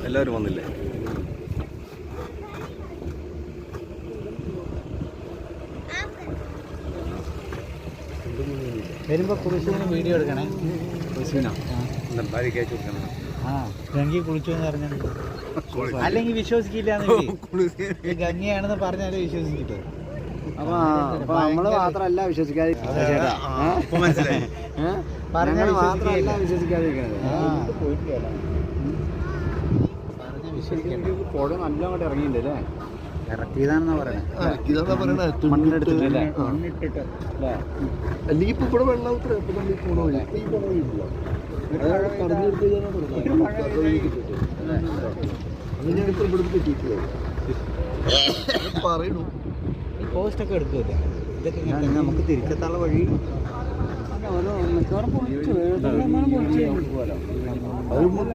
എല്ലാവരും വന്നില്ലേ? വരുമ്പോ കുളിച്ചതിന് വീഡിയോ എടുക്കണേ. ആ ഗംഗി കുളിച്ചു എന്ന് പറഞ്ഞാൽ അല്ലെങ്കിൽ വിശ്വസിക്കില്ല. ഗംഗയാണെന്ന് പറഞ്ഞാലേ വിശ്വസിക്കില്ല. അപ്പൊ നമ്മള് മാത്രല്ല വിശ്വസിക്കാതെ മാത്രല്ല വിശ്വസിക്കാതിരിക്കണത്. പുഴ നല്ല അങ്ങോട്ട് ഇറങ്ങിയിട്ടുണ്ട് അല്ലേ? ഇറക്കിയതാണെന്നാ പറയണേ. മണ്ണെടുത്തിട്ടല്ലേ? അല്ലെങ്കിൽ ഇപ്പൊ ഇവിടെ വെള്ളം പോണ പറയണു. പോസ്റ്റ് ഒക്കെ എടുക്കൂല. ഇതൊക്കെ നമുക്ക് തിരിച്ചെത്താനുള്ള വഴി മിക്കവാറും പൊളിച്ചു.